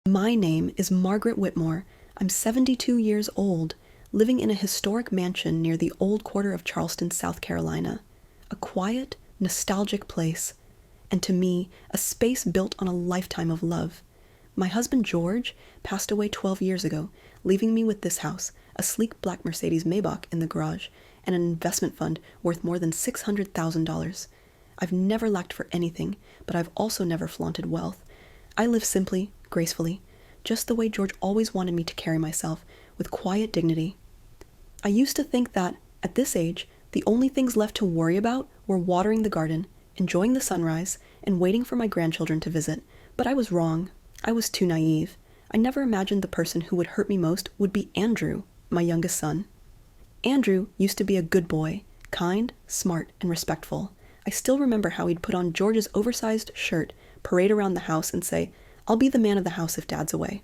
My name is Margaret Whitmore. I'm 72 years old, living in a historic mansion near the old quarter of Charleston, South Carolina. A quiet, nostalgic place, and to me, a space built on a lifetime of love. My husband George passed away 12 years ago, leaving me with this house, a sleek black Mercedes Maybach in the garage, and an investment fund worth more than $600,000. I've never lacked for anything, but I've also never flaunted wealth. I live simply, gracefully, just the way George always wanted me to carry myself, with quiet dignity. I used to think that, at this age, the only things left to worry about were watering the garden, enjoying the sunrise, and waiting for my grandchildren to visit, but I was wrong. I was too naive. I never imagined the person who would hurt me most would be Andrew, my youngest son. Andrew used to be a good boy, kind, smart, and respectful. I still remember how he'd put on George's oversized shirt, parade around the house, and say, "I'll be the man of the house if Dad's away."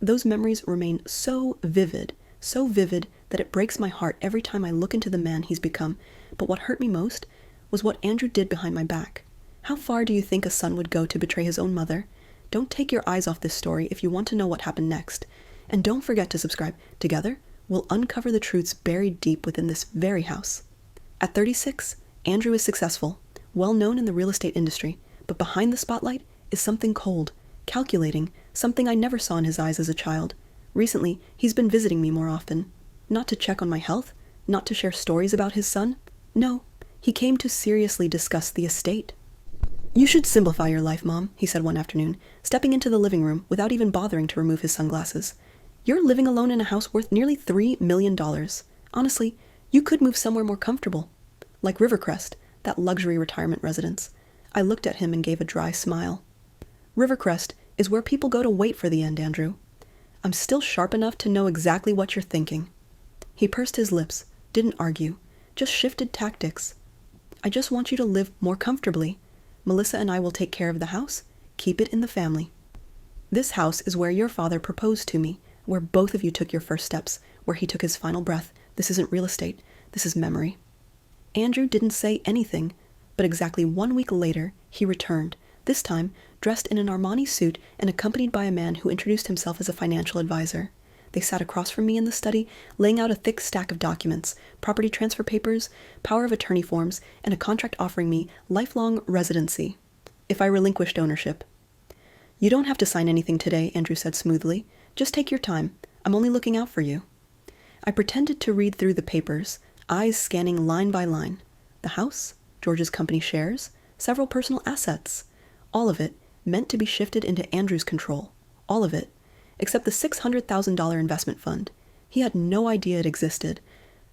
Those memories remain so vivid that it breaks my heart every time I look into the man he's become. But what hurt me most was what Andrew did behind my back. How far do you think a son would go to betray his own mother? Don't take your eyes off this story if you want to know what happened next. And don't forget to subscribe. Together, we'll uncover the truths buried deep within this very house. At 36, Andrew is successful, well known in the real estate industry, but behind the spotlight is something cold, calculating, something I never saw in his eyes as a child. Recently, he's been visiting me more often. Not to check on my health, not to share stories about his son. No, he came to seriously discuss the estate. "You should simplify your life, Mom," he said one afternoon, stepping into the living room without even bothering to remove his sunglasses. "You're living alone in a house worth nearly $3 million. Honestly, you could move somewhere more comfortable. Like Rivercrest, that luxury retirement residence." I looked at him and gave a dry smile. "Rivercrest is where people go to wait for the end, Andrew. I'm still sharp enough to know exactly what you're thinking." He pursed his lips, didn't argue, just shifted tactics. "I just want you to live more comfortably. Melissa and I will take care of the house. Keep it in the family. This house is where your father proposed to me, where both of you took your first steps, where he took his final breath. This isn't real estate. This is memory." Andrew didn't say anything, but exactly 1 week later, he returned, this time dressed in an Armani suit and accompanied by a man who introduced himself as a financial advisor. They sat across from me in the study, laying out a thick stack of documents, property transfer papers, power of attorney forms, and a contract offering me lifelong residency if I relinquished ownership. "You don't have to sign anything today," Andrew said smoothly. "Just take your time. I'm only looking out for you." I pretended to read through the papers, eyes scanning line by line. The house, George's company shares, several personal assets. All of it meant to be shifted into Andrew's control. All of it, except the $600,000 investment fund. He had no idea it existed.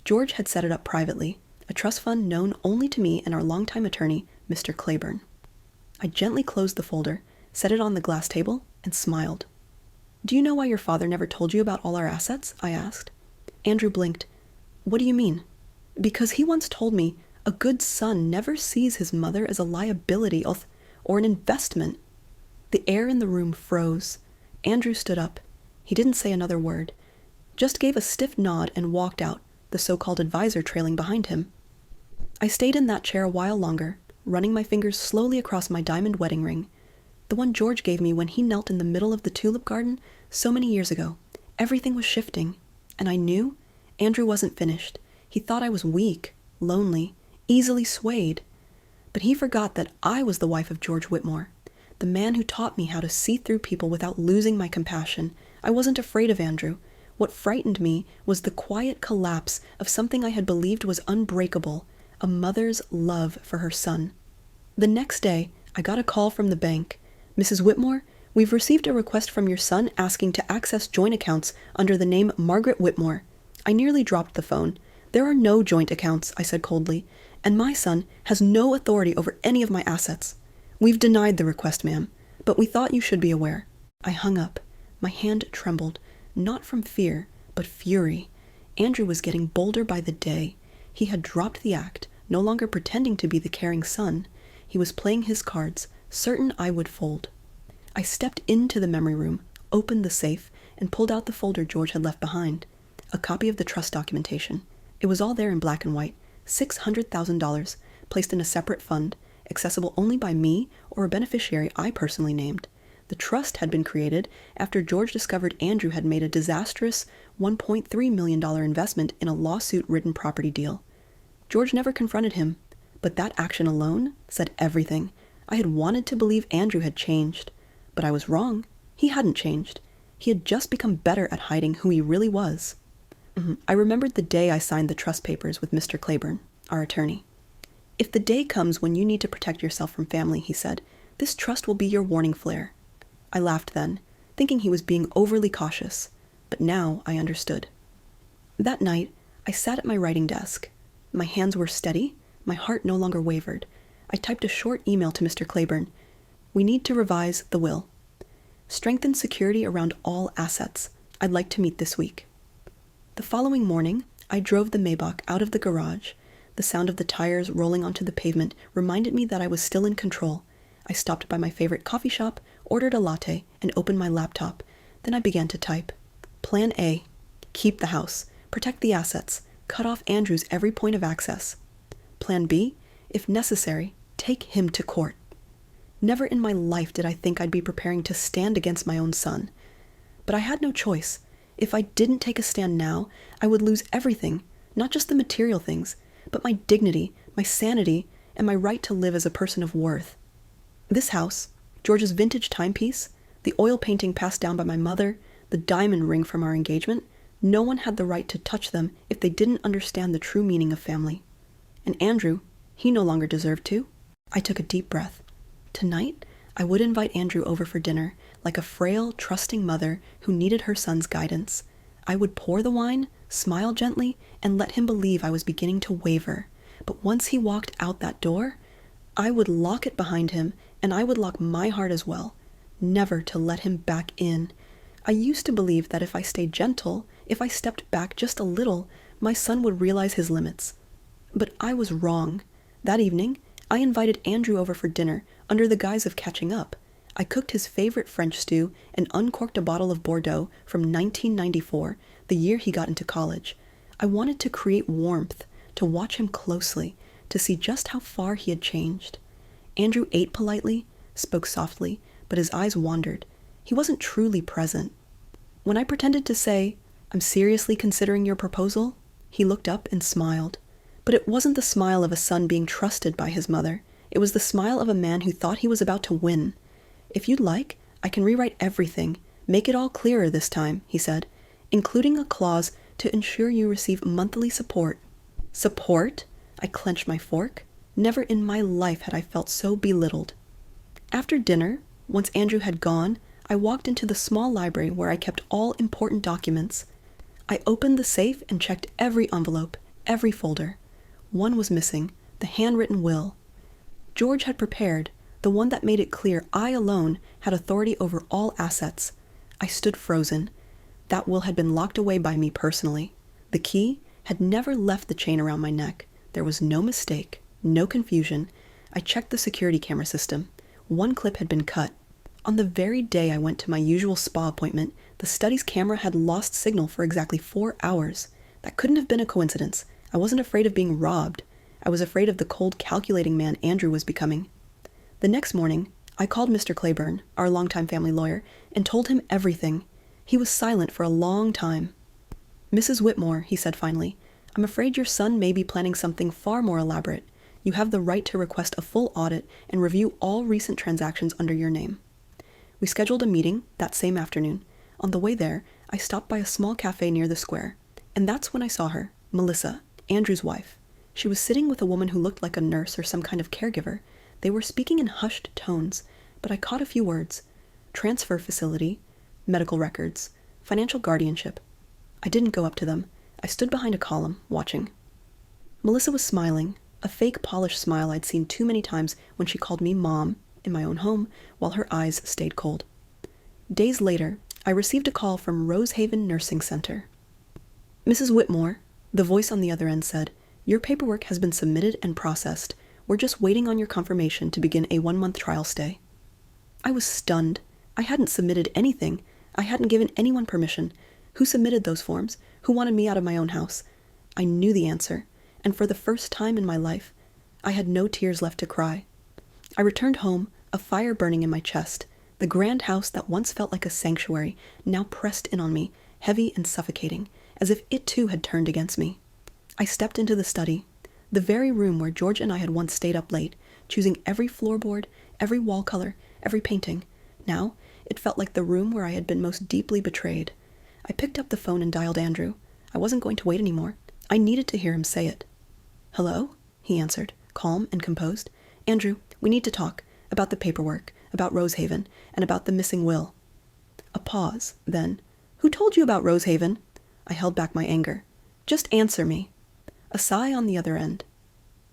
George had set it up privately, a trust fund known only to me and our longtime attorney, Mr. Claiborne. I gently closed the folder, set it on the glass table, and smiled. "Do you know why your father never told you about all our assets?" I asked. Andrew blinked. "What do you mean?" "Because he once told me a good son never sees his mother as a liability or an investment." The air in the room froze. Andrew stood up. He didn't say another word, just gave a stiff nod and walked out, the so-called advisor trailing behind him. I stayed in that chair a while longer, running my fingers slowly across my diamond wedding ring, the one George gave me when he knelt in the middle of the tulip garden so many years ago. Everything was shifting, and I knew Andrew wasn't finished. He thought I was weak, lonely, easily swayed. But he forgot that I was the wife of George Whitmore, the man who taught me how to see through people without losing my compassion. I wasn't afraid of Andrew. What frightened me was the quiet collapse of something I had believed was unbreakable, a mother's love for her son. The next day, I got a call from the bank. "Mrs. Whitmore, we've received a request from your son asking to access joint accounts under the name Margaret Whitmore." I nearly dropped the phone. "There are no joint accounts," I said coldly, "and my son has no authority over any of my assets." "We've denied the request, ma'am, but we thought you should be aware." I hung up. My hand trembled, not from fear, but fury. Andrew was getting bolder by the day. He had dropped the act, no longer pretending to be the caring son. He was playing his cards, certain I would fold. I stepped into the memory room, opened the safe, and pulled out the folder George had left behind. A copy of the trust documentation. It was all there in black and white. $600,000, placed in a separate fund, accessible only by me or a beneficiary I personally named. The trust had been created after George discovered Andrew had made a disastrous $1.3 million investment in a lawsuit-ridden property deal. George never confronted him, but that action alone said everything. I had wanted to believe Andrew had changed, but I was wrong. He hadn't changed. He had just become better at hiding who he really was. I remembered the day I signed the trust papers with Mr. Claiborne, our attorney. "If the day comes when you need to protect yourself from family," he said, "this trust will be your warning flare." I laughed then, thinking he was being overly cautious, but now I understood. That night, I sat at my writing desk. My hands were steady, my heart no longer wavered. I typed a short email to Mr. Claiborne. "We need to revise the will. Strengthen security around all assets. I'd like to meet this week." The following morning, I drove the Maybach out of the garage. The sound of the tires rolling onto the pavement reminded me that I was still in control. I stopped by my favorite coffee shop, ordered a latte, and opened my laptop. Then I began to type. Plan A. Keep the house. Protect the assets. Cut off Andrew's every point of access. Plan B. If necessary, take him to court. Never in my life did I think I'd be preparing to stand against my own son. But I had no choice. If I didn't take a stand now, I would lose everything, not just the material things, but my dignity, my sanity, and my right to live as a person of worth. This house, George's vintage timepiece, the oil painting passed down by my mother, the diamond ring from our engagement, no one had the right to touch them if they didn't understand the true meaning of family. And Andrew, he no longer deserved to. I took a deep breath. Tonight, I would invite Andrew over for dinner, like a frail, trusting mother who needed her son's guidance. I would pour the wine, smile gently, and let him believe I was beginning to waver. But once he walked out that door, I would lock it behind him, and I would lock my heart as well, never to let him back in. I used to believe that if I stayed gentle, if I stepped back just a little, my son would realize his limits. But I was wrong. That evening, I invited Andrew over for dinner under the guise of catching up. I cooked his favorite French stew and uncorked a bottle of Bordeaux from 1994, the year he got into college. I wanted to create warmth, to watch him closely, to see just how far he had changed. Andrew ate politely, spoke softly, but his eyes wandered. He wasn't truly present. When I pretended to say, "I'm seriously considering your proposal," he looked up and smiled. But it wasn't the smile of a son being trusted by his mother. It was the smile of a man who thought he was about to win. "If you'd like, I can rewrite everything, make it all clearer this time," he said, "including a clause to ensure you receive monthly support." Support? I clenched my fork. Never in my life had I felt so belittled. After dinner, once Andrew had gone, I walked into the small library where I kept all important documents. I opened the safe and checked every envelope, every folder. One was missing, the handwritten will. George had prepared, the one that made it clear I alone had authority over all assets. I stood frozen. That will had been locked away by me personally. The key had never left the chain around my neck. There was no mistake, no confusion. I checked the security camera system. One clip had been cut. On the very day I went to my usual spa appointment, the study's camera had lost signal for exactly 4 hours. That couldn't have been a coincidence. I wasn't afraid of being robbed. I was afraid of the cold, calculating man Andrew was becoming. The next morning, I called Mr. Claiborne, our longtime family lawyer, and told him everything. He was silent for a long time. "Mrs. Whitmore," he said finally, "I'm afraid your son may be planning something far more elaborate. You have the right to request a full audit and review all recent transactions under your name." We scheduled a meeting that same afternoon. On the way there, I stopped by a small cafe near the square, and that's when I saw her, Melissa, Andrew's wife. She was sitting with a woman who looked like a nurse or some kind of caregiver. They were speaking in hushed tones, but I caught a few words. Transfer facility, medical records, financial guardianship. I didn't go up to them. I stood behind a column, watching. Melissa was smiling, a fake polished smile I'd seen too many times when she called me Mom in my own home, while her eyes stayed cold. Days later, I received a call from Rosehaven Nursing Center. "Mrs. Whitmore," the voice on the other end said, "your paperwork has been submitted and processed. We're just waiting on your confirmation to begin a 1-month trial stay." I was stunned. I hadn't submitted anything. I hadn't given anyone permission. Who submitted those forms? Who wanted me out of my own house? I knew the answer, and for the first time in my life, I had no tears left to cry. I returned home, a fire burning in my chest. The grand house that once felt like a sanctuary now pressed in on me, heavy and suffocating, as if it too had turned against me. I stepped into the study, the very room where George and I had once stayed up late, choosing every floorboard, every wall color, every painting. Now, it felt like the room where I had been most deeply betrayed. I picked up the phone and dialed Andrew. I wasn't going to wait anymore. I needed to hear him say it. "Hello?" he answered, calm and composed. "Andrew, we need to talk. About the paperwork, about Rosehaven, and about the missing will." A pause, then, "Who told you about Rosehaven?" I held back my anger. "Just answer me." A sigh on the other end.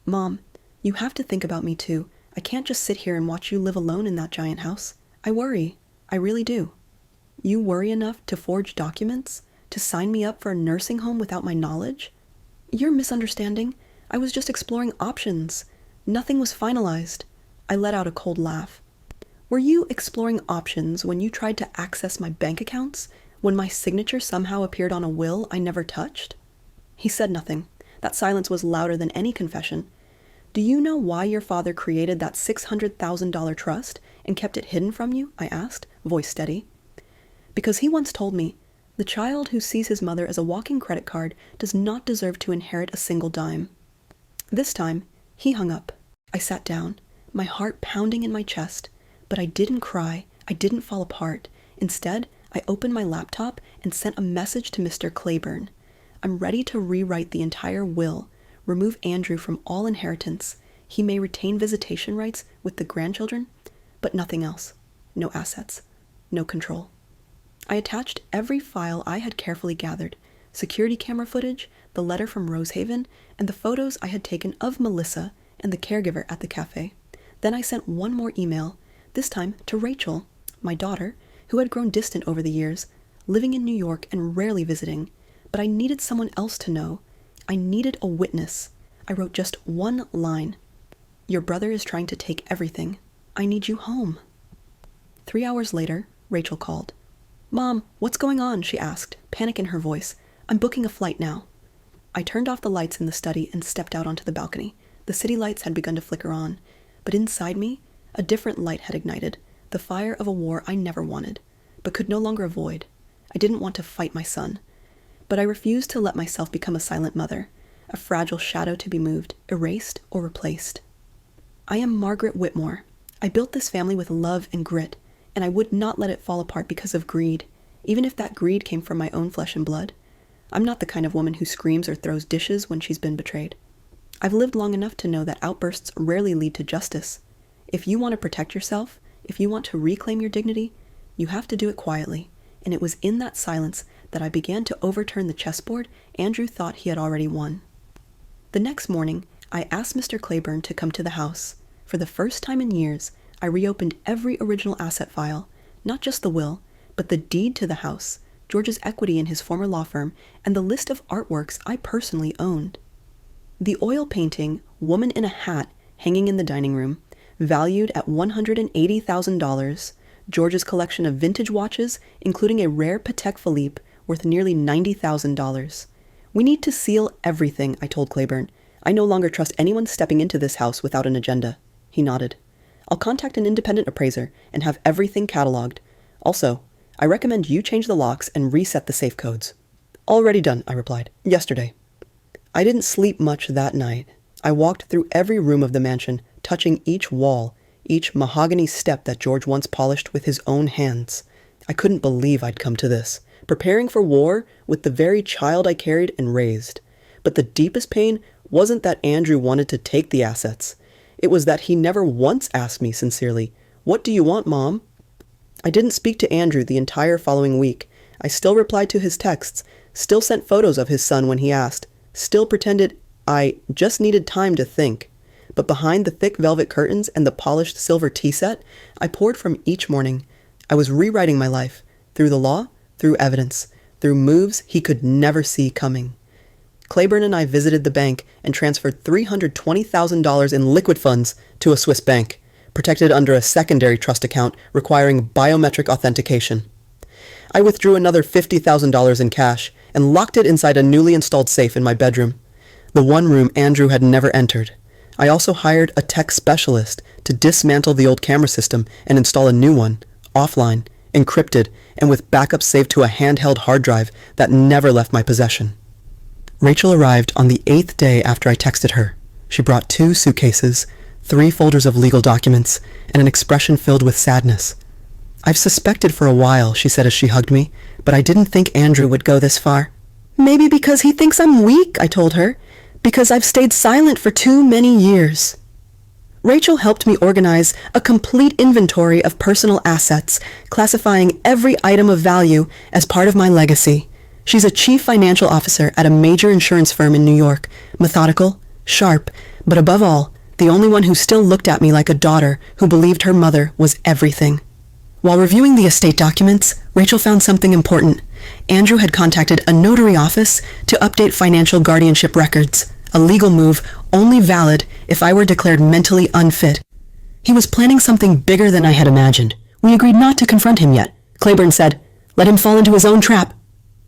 "Mom, you have to think about me too. I can't just sit here and watch you live alone in that giant house. I worry. I really do." "You worry enough to forge documents? To sign me up for a nursing home without my knowledge?" "You're misunderstanding. I was just exploring options. Nothing was finalized." I let out a cold laugh. "Were you exploring options when you tried to access my bank accounts? When my signature somehow appeared on a will I never touched?" He said nothing. That silence was louder than any confession. "Do you know why your father created that $600,000 trust and kept it hidden from you?" I asked, voice steady. "Because he once told me, the child who sees his mother as a walking credit card does not deserve to inherit a single dime." This time, he hung up. I sat down, my heart pounding in my chest, but I didn't cry, I didn't fall apart. Instead, I opened my laptop and sent a message to Mr. Claiborne. "I'm ready to rewrite the entire will, remove Andrew from all inheritance. He may retain visitation rights with the grandchildren, but nothing else. No assets, no control." I attached every file I had carefully gathered, security camera footage, the letter from Rosehaven, and the photos I had taken of Melissa and the caregiver at the cafe. Then I sent one more email, this time to Rachel, my daughter, who had grown distant over the years, living in New York and rarely visiting. But I needed someone else to know. I needed a witness. I wrote just one line. "Your brother is trying to take everything. I need you home." 3 hours later, Rachel called. "Mom, what's going on?" she asked, panic in her voice. "I'm booking a flight now." I turned off the lights in the study and stepped out onto the balcony. The city lights had begun to flicker on, but inside me, a different light had ignited, the fire of a war I never wanted, but could no longer avoid. I didn't want to fight my son, but I refused to let myself become a silent mother, a fragile shadow to be moved, erased, or replaced. I am Margaret Whitmore. I built this family with love and grit, and I would not let it fall apart because of greed, even if that greed came from my own flesh and blood. I'm not the kind of woman who screams or throws dishes when she's been betrayed. I've lived long enough to know that outbursts rarely lead to justice. If you want to protect yourself, if you want to reclaim your dignity, you have to do it quietly, and it was in that silence that I began to overturn the chessboard Andrew thought he had already won. The next morning, I asked Mr. Claiborne to come to the house. For the first time in years, I reopened every original asset file, not just the will, but the deed to the house, George's equity in his former law firm, and the list of artworks I personally owned. The oil painting, Woman in a Hat, hanging in the dining room, valued at $180,000, George's collection of vintage watches, including a rare Patek Philippe, worth nearly $90,000. "We need to seal everything," I told Claiborne. "I no longer trust anyone stepping into this house without an agenda." He nodded. "I'll contact an independent appraiser and have everything cataloged. Also, I recommend you change the locks and reset the safe codes." "Already done," I replied. "Yesterday." I didn't sleep much that night. I walked through every room of the mansion, touching each wall, each mahogany step that George once polished with his own hands. I couldn't believe I'd come to this, preparing for war with the very child I carried and raised. But the deepest pain wasn't that Andrew wanted to take the assets. It was that he never once asked me sincerely, "What do you want, Mom?" I didn't speak to Andrew the entire following week. I still replied to his texts, still sent photos of his son when he asked, still pretended I just needed time to think. But behind the thick velvet curtains and the polished silver tea set, I poured from each morning. I was rewriting my life, through the law, through evidence, through moves he could never see coming. Claiborne and I visited the bank and transferred $320,000 in liquid funds to a Swiss bank, protected under a secondary trust account requiring biometric authentication. I withdrew another $50,000 in cash and locked it inside a newly installed safe in my bedroom, the one room Andrew had never entered. I also hired a tech specialist to dismantle the old camera system and install a new one, offline, encrypted, and with backups saved to a handheld hard drive that never left my possession. Rachel arrived on the 8th day after I texted her. She brought 2 suitcases, 3 folders of legal documents, and an expression filled with sadness. "I've suspected for a while," she said as she hugged me, "but I didn't think Andrew would go this far." "Maybe because he thinks I'm weak," I told her, "because I've stayed silent for too many years." Rachel helped me organize a complete inventory of personal assets, classifying every item of value as part of my legacy. She's a chief financial officer at a major insurance firm in New York, methodical, sharp, but above all, the only one who still looked at me like a daughter who believed her mother was everything. While reviewing the estate documents, Rachel found something important. Andrew had contacted a notary office to update financial guardianship records, a legal move only valid if I were declared mentally unfit. He was planning something bigger than I had imagined. We agreed not to confront him yet. Claiborne said, "Let him fall into his own trap.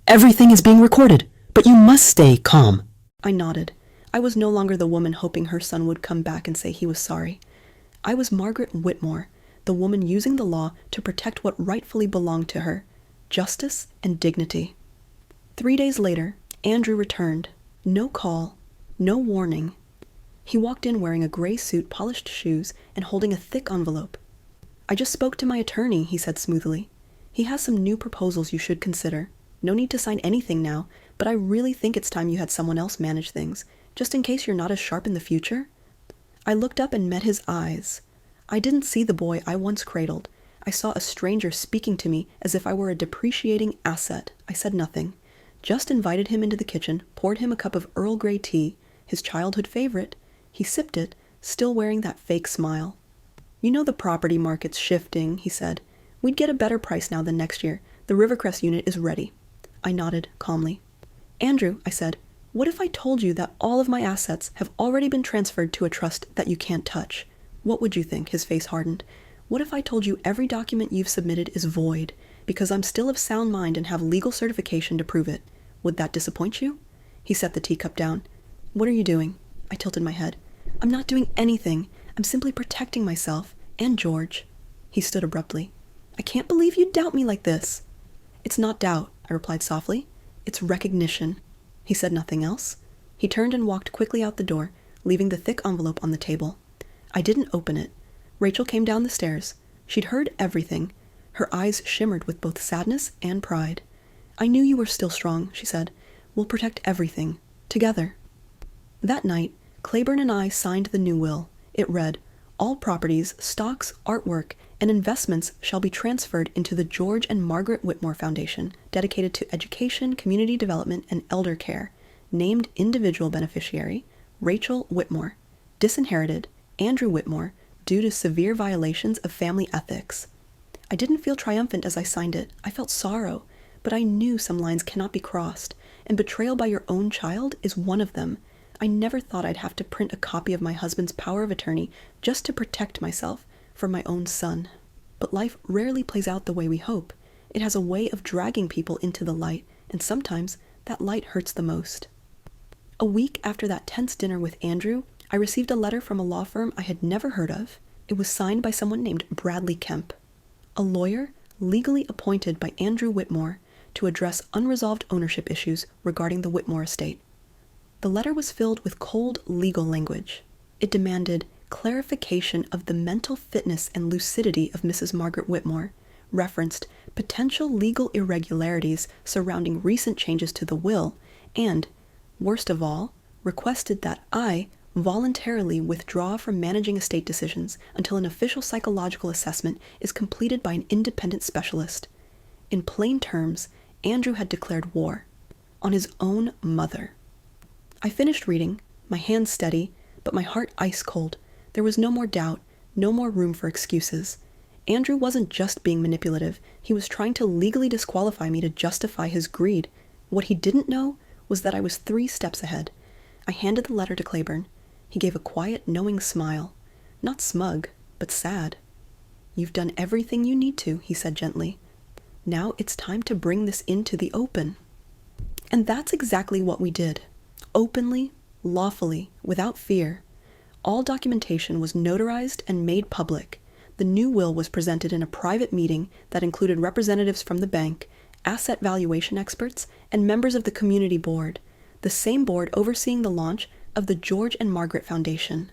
Everything is being recorded, but you must stay calm." I nodded. I was no longer the woman hoping her son would come back and say he was sorry. I was Margaret Whitmore, the woman using the law to protect what rightfully belonged to her, justice and dignity. 3 days later, Andrew returned. No call, no warning. He walked in wearing a gray suit, polished shoes, and holding a thick envelope. "I just spoke to my attorney," he said smoothly. "He has some new proposals you should consider. No need to sign anything now, but I really think it's time you had someone else manage things, just in case you're not as sharp in the future." I looked up and met his eyes. I didn't see the boy I once cradled. I saw a stranger speaking to me as if I were a depreciating asset. I said nothing, just invited him into the kitchen, poured him a cup of Earl Grey tea, his childhood favorite. He sipped it, still wearing that fake smile. "You know the property market's shifting," he said. "We'd get a better price now than next year. The Rivercrest unit is ready." I nodded calmly. "Andrew," I said, "what if I told you that all of my assets have already been transferred to a trust that you can't touch? What would you think?" His face hardened. "What if I told you every document you've submitted is void, because I'm still of sound mind and have legal certification to prove it? Would that disappoint you?" He set the teacup down. "What are you doing?" I tilted my head. "I'm not doing anything. I'm simply protecting myself and George." He stood abruptly. "I can't believe you doubt me like this." "It's not doubt," I replied softly. "It's recognition." He said nothing else. He turned and walked quickly out the door, leaving the thick envelope on the table. I didn't open it. Rachel came down the stairs. She'd heard everything. Her eyes shimmered with both sadness and pride. "I knew you were still strong," she said. "We'll protect everything. Together." That night, Claiborne and I signed the new will. It read, "All properties, stocks, artwork, and investments shall be transferred into the George and Margaret Whitmore Foundation, dedicated to education, community development, and elder care. Named individual beneficiary, Rachel Whitmore. Disinherited, Andrew Whitmore, due to severe violations of family ethics." I didn't feel triumphant as I signed it. I felt sorrow, but I knew some lines cannot be crossed, and betrayal by your own child is one of them. I never thought I'd have to print a copy of my husband's power of attorney just to protect myself from my own son. But life rarely plays out the way we hope. It has a way of dragging people into the light, and sometimes that light hurts the most. A week after that tense dinner with Andrew, I received a letter from a law firm I had never heard of. It was signed by someone named Bradley Kemp, a lawyer legally appointed by Andrew Whitmore to address unresolved ownership issues regarding the Whitmore estate. The letter was filled with cold legal language. It demanded clarification of the mental fitness and lucidity of Mrs. Margaret Whitmore, referenced potential legal irregularities surrounding recent changes to the will, and, worst of all, requested that I voluntarily withdraw from managing estate decisions until an official psychological assessment is completed by an independent specialist. In plain terms, Andrew had declared war on his own mother. I finished reading, my hands steady, but my heart ice cold. There was no more doubt, no more room for excuses. Andrew wasn't just being manipulative. He was trying to legally disqualify me to justify his greed. What he didn't know was that I was 3 steps ahead. I handed the letter to Claiborne. He gave a quiet, knowing smile. Not smug, but sad. "You've done everything you need to," he said gently. "Now it's time to bring this into the open." And that's exactly what we did. Openly, lawfully, without fear. All documentation was notarized and made public. The new will was presented in a private meeting that included representatives from the bank, asset valuation experts, and members of the community board, the same board overseeing the launch of the George and Margaret Foundation.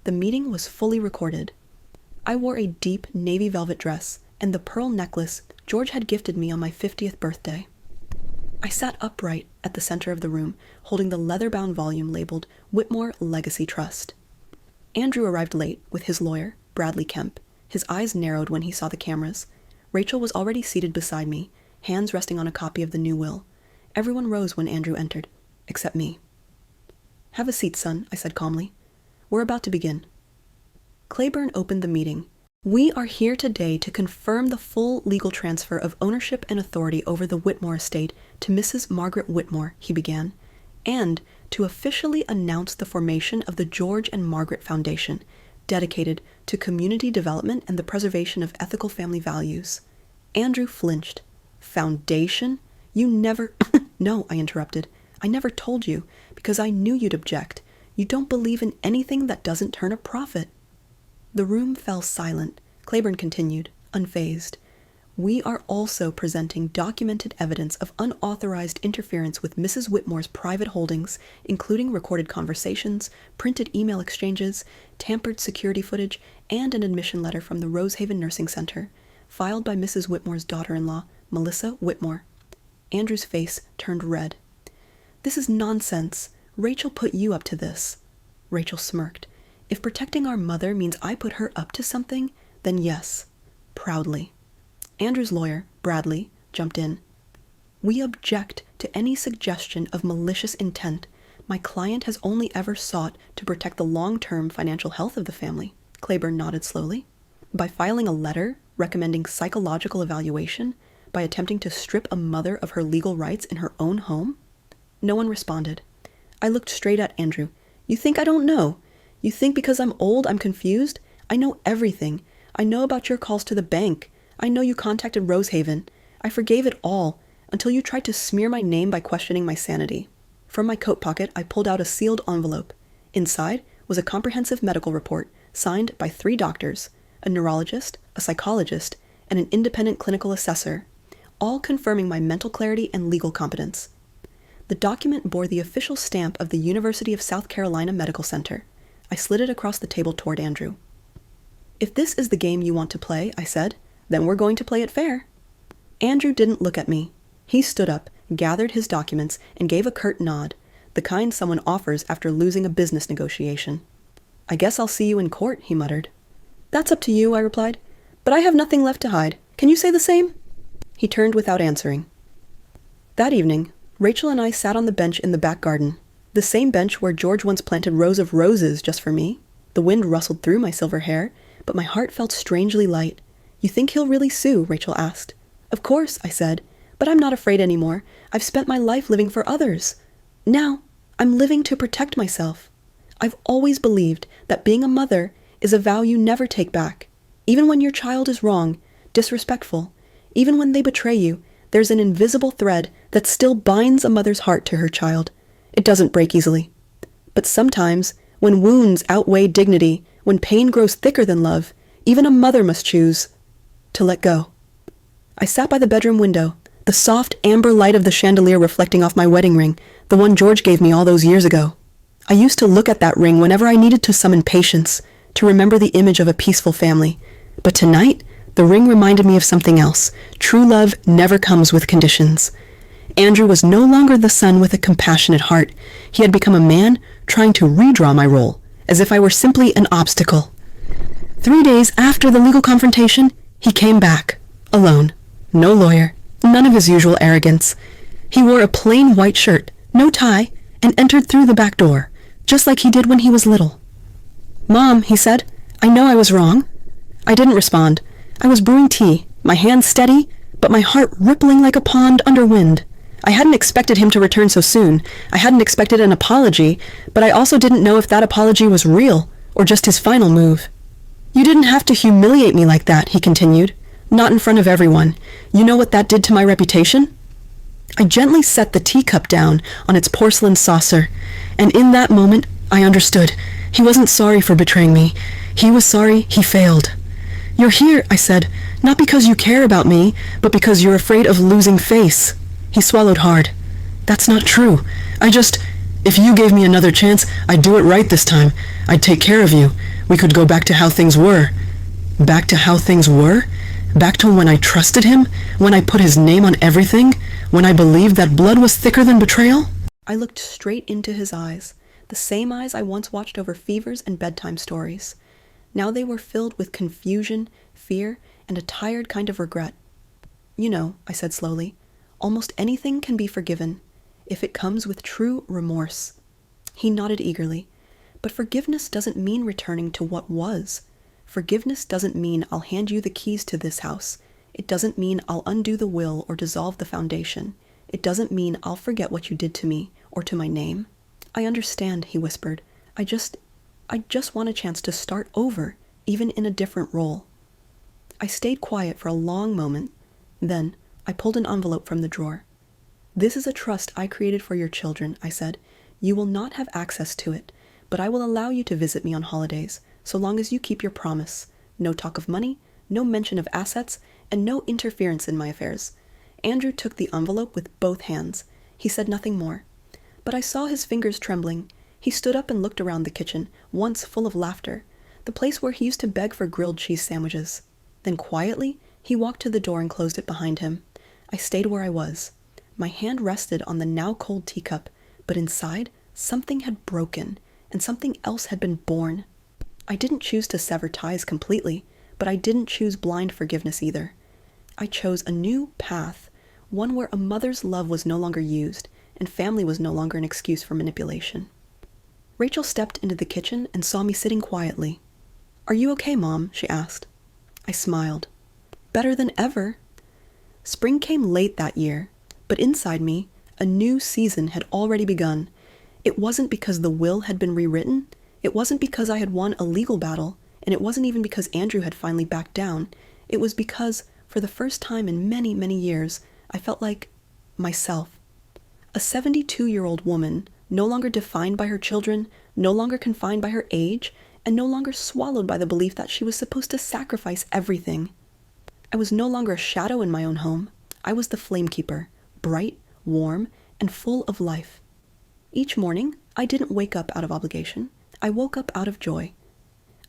The meeting was fully recorded. I wore a deep navy velvet dress and the pearl necklace George had gifted me on my 50th birthday. I sat upright at the center of the room, holding the leather-bound volume labeled Whitmore Legacy Trust. Andrew arrived late with his lawyer, Bradley Kemp. His eyes narrowed when he saw the cameras. Rachel was already seated beside me, hands resting on a copy of the new will. Everyone rose when Andrew entered, except me. "Have a seat, son," I said calmly. "We're about to begin." Claiborne opened the meeting. "We are here today to confirm the full legal transfer of ownership and authority over the Whitmore estate to Mrs. Margaret Whitmore," he began, "and to officially announce the formation of the George and Margaret Foundation, dedicated to community development and the preservation of ethical family values." Andrew flinched. "Foundation? You never—" "No," I interrupted. "I never told you, because I knew you'd object. You don't believe in anything that doesn't turn a profit." The room fell silent. Claiborne continued, unfazed. "We are also presenting documented evidence of unauthorized interference with Mrs. Whitmore's private holdings, including recorded conversations, printed email exchanges, tampered security footage, and an admission letter from the Rosehaven Nursing Center, filed by Mrs. Whitmore's daughter-in-law, Melissa Whitmore." Andrew's face turned red. "This is nonsense. Rachel put you up to this." Rachel smirked. "If protecting our mother means I put her up to something, then yes." Proudly. Andrew's lawyer, Bradley, jumped in. "We object to any suggestion of malicious intent. My client has only ever sought to protect the long-term financial health of the family." Claiborne nodded slowly. "By filing a letter recommending psychological evaluation, by attempting to strip a mother of her legal rights in her own home?" No one responded. I looked straight at Andrew. "You think I don't know? You think because I'm old I'm confused? I know everything. I know about your calls to the bank. I know you contacted Rosehaven. I forgave it all, until you tried to smear my name by questioning my sanity." From my coat pocket, I pulled out a sealed envelope. Inside was a comprehensive medical report, signed by 3 doctors, a neurologist, a psychologist, and an independent clinical assessor, all confirming my mental clarity and legal competence. The document bore the official stamp of the University of South Carolina Medical Center. I slid it across the table toward Andrew. "If this is the game you want to play," I said, "then we're going to play it fair." Andrew didn't look at me. He stood up, gathered his documents, and gave a curt nod, the kind someone offers after losing a business negotiation. "I guess I'll see you in court," he muttered. "That's up to you," I replied, "but I have nothing left to hide. Can you say the same?" He turned without answering. That evening, Rachel and I sat on the bench in the back garden, the same bench where George once planted rows of roses just for me. The wind rustled through my silver hair, but my heart felt strangely light. "You think he'll really sue?" Rachel asked. "Of course," I said, "but I'm not afraid anymore. I've spent my life living for others. Now, I'm living to protect myself. I've always believed that being a mother is a vow you never take back. Even when your child is wrong, disrespectful, even when they betray you, there's an invisible thread that still binds a mother's heart to her child. It doesn't break easily. But sometimes, when wounds outweigh dignity, when pain grows thicker than love, even a mother must choose to let go." I sat by the bedroom window, the soft amber light of the chandelier reflecting off my wedding ring, the one George gave me all those years ago. I used to look at that ring whenever I needed to summon patience, to remember the image of a peaceful family. But tonight, the ring reminded me of something else. True love never comes with conditions. Andrew was no longer the son with a compassionate heart. He had become a man trying to redraw my role, as if I were simply an obstacle. 3 days after the legal confrontation, he came back, alone. No lawyer, none of his usual arrogance. He wore a plain white shirt, no tie, and entered through the back door, just like he did when he was little. "Mom," he said, "I know I was wrong." I didn't respond. I was brewing tea, my hands steady, but my heart rippling like a pond under wind. I hadn't expected him to return so soon. I hadn't expected an apology, but I also didn't know if that apology was real, or just his final move. "You didn't have to humiliate me like that," he continued. "Not in front of everyone. You know what that did to my reputation?" I gently set the teacup down on its porcelain saucer, and in that moment, I understood. He wasn't sorry for betraying me. He was sorry he failed. "You're here," I said, "not because you care about me, but because you're afraid of losing face." He swallowed hard. "That's not true. If you gave me another chance, I'd do it right this time. I'd take care of you. We could go back to how things were." Back to how things were? Back to when I trusted him? When I put his name on everything? When I believed that blood was thicker than betrayal? I looked straight into his eyes, the same eyes I once watched over fevers and bedtime stories. Now they were filled with confusion, fear, and a tired kind of regret. "You know," I said slowly, "almost anything can be forgiven, if it comes with true remorse." He nodded eagerly. "But forgiveness doesn't mean returning to what was. Forgiveness doesn't mean I'll hand you the keys to this house. It doesn't mean I'll undo the will or dissolve the foundation. It doesn't mean I'll forget what you did to me or to my name." "I understand," he whispered. I just want a chance to start over, even in a different role." I stayed quiet for a long moment. Then I pulled an envelope from the drawer. "This is a trust I created for your children," I said. "You will not have access to it, but I will allow you to visit me on holidays, so long as you keep your promise. No talk of money, no mention of assets, and no interference in my affairs." Andrew took the envelope with both hands. He said nothing more. But I saw his fingers trembling. He stood up and looked around the kitchen, once full of laughter, the place where he used to beg for grilled cheese sandwiches. Then quietly, he walked to the door and closed it behind him. I stayed where I was. My hand rested on the now cold teacup, but inside, something had broken, and something else had been born. I didn't choose to sever ties completely, but I didn't choose blind forgiveness either. I chose a new path, one where a mother's love was no longer used, and family was no longer an excuse for manipulation. Rachel stepped into the kitchen and saw me sitting quietly. "Are you okay, Mom?" she asked. I smiled. "Better than ever." Spring came late that year, but inside me, a new season had already begun. It wasn't because the will had been rewritten, it wasn't because I had won a legal battle, and it wasn't even because Andrew had finally backed down. It was because, for the first time in many, many years, I felt like myself. A 72-year-old woman, no longer defined by her children, no longer confined by her age, and no longer swallowed by the belief that she was supposed to sacrifice everything. I was no longer a shadow in my own home. I was the flame keeper, bright, warm, and full of life. Each morning, I didn't wake up out of obligation. I woke up out of joy.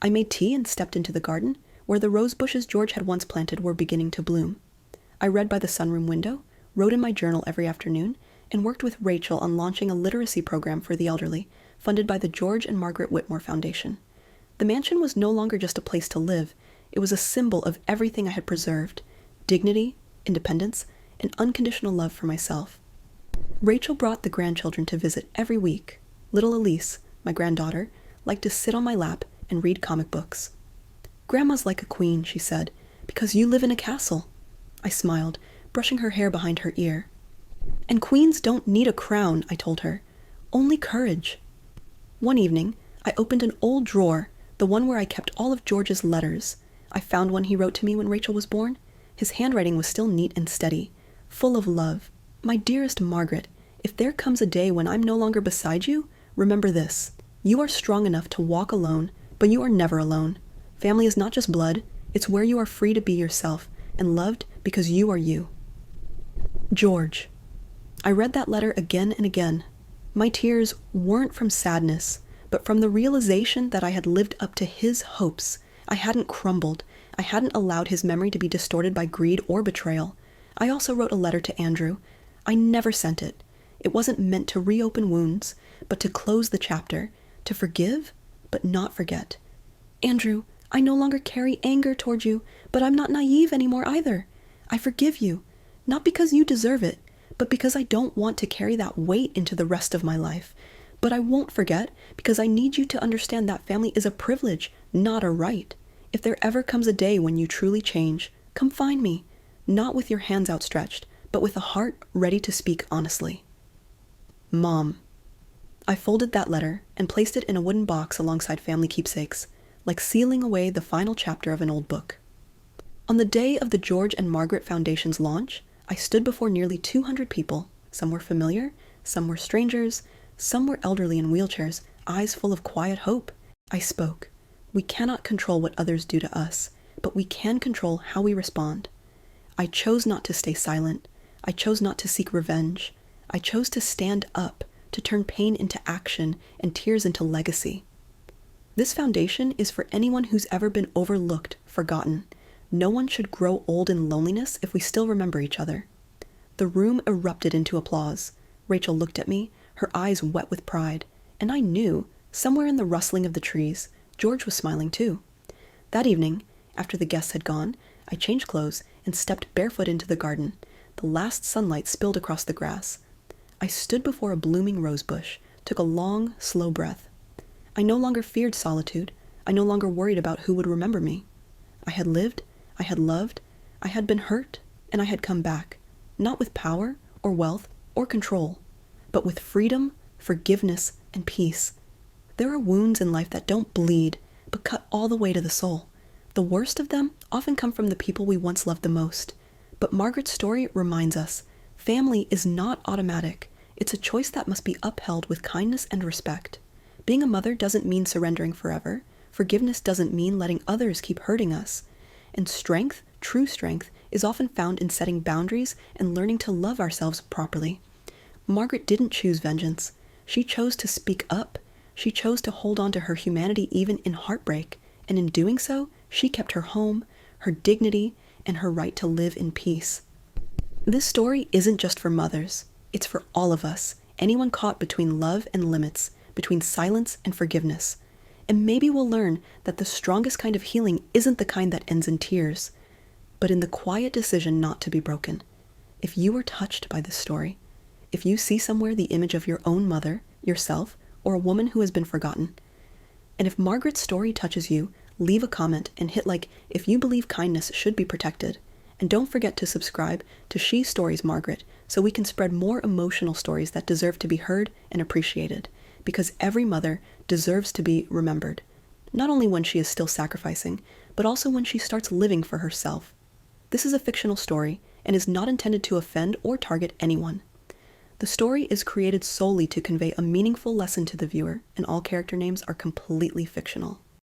I made tea and stepped into the garden, where the rose bushes George had once planted were beginning to bloom. I read by the sunroom window, wrote in my journal every afternoon, and worked with Rachel on launching a literacy program for the elderly, funded by the George and Margaret Whitmore Foundation. The mansion was no longer just a place to live. It was a symbol of everything I had preserved: dignity, independence, and unconditional love for myself. Rachel brought the grandchildren to visit every week. Little Elise, my granddaughter, liked to sit on my lap and read comic books. "Grandma's like a queen," she said, "because you live in a castle." I smiled, brushing her hair behind her ear. "And queens don't need a crown," I told her. "Only courage." One evening, I opened an old drawer, the one where I kept all of George's letters. I found one he wrote to me when Rachel was born. His handwriting was still neat and steady, full of love. "My dearest Margaret, if there comes a day when I'm no longer beside you, remember this. You are strong enough to walk alone, but you are never alone. Family is not just blood, it's where you are free to be yourself and loved because you are you." George. I read that letter again and again. My tears weren't from sadness, but from the realization that I had lived up to his hopes. I hadn't crumbled. I hadn't allowed his memory to be distorted by greed or betrayal. I also wrote a letter to Andrew. I never sent it. It wasn't meant to reopen wounds, but to close the chapter, to forgive, but not forget. "Andrew, I no longer carry anger toward you, but I'm not naive anymore either. I forgive you, not because you deserve it, but because I don't want to carry that weight into the rest of my life. But I won't forget, because I need you to understand that family is a privilege, not a right. If there ever comes a day when you truly change, come find me, not with your hands outstretched, but with a heart ready to speak honestly." Mom. I folded that letter and placed it in a wooden box alongside family keepsakes, like sealing away the final chapter of an old book. On the day of the George and Margaret Foundation's launch, I stood before nearly 200 people. Some were familiar, some were strangers, some were elderly in wheelchairs, eyes full of quiet hope. I spoke. "We cannot control what others do to us, but we can control how we respond. I chose not to stay silent. I chose not to seek revenge. I chose to stand up, to turn pain into action and tears into legacy. This foundation is for anyone who's ever been overlooked, forgotten. No one should grow old in loneliness if we still remember each other. The room erupted into applause. Rachel looked at me, her eyes wet with pride, and I knew, somewhere in the rustling of the trees, George was smiling too. That evening, after the guests had gone, I changed clothes and stepped barefoot into the garden. The last sunlight spilled across the grass. I stood before a blooming rose bush, took a long, slow breath. I no longer feared solitude. I no longer worried about who would remember me. I had lived, I had loved, I had been hurt, and I had come back, not with power or wealth or control, but with freedom, forgiveness, and peace. There are wounds in life that don't bleed, but cut all the way to the soul. The worst of them often come from the people we once loved the most. But Margaret's story reminds us, family is not automatic. It's a choice that must be upheld with kindness and respect. Being a mother doesn't mean surrendering forever. Forgiveness doesn't mean letting others keep hurting us. And strength, true strength, is often found in setting boundaries and learning to love ourselves properly. Margaret didn't choose vengeance. She chose to speak up. She chose to hold on to her humanity even in heartbreak. And in doing so, she kept her home, her dignity, and her right to live in peace. This story isn't just for mothers. It's for all of us, anyone caught between love and limits, between silence and forgiveness. And maybe we'll learn that the strongest kind of healing isn't the kind that ends in tears, but in the quiet decision not to be broken. If you were touched by this story, if you see somewhere the image of your own mother, yourself, or a woman who has been forgotten, and if Margaret's story touches you, leave a comment and hit like if you believe kindness should be protected. And don't forget to subscribe to She Stories Margaret so we can spread more emotional stories that deserve to be heard and appreciated, because every mother deserves to be remembered, not only when she is still sacrificing, but also when she starts living for herself. This is a fictional story and is not intended to offend or target anyone. The story is created solely to convey a meaningful lesson to the viewer, and all character names are completely fictional.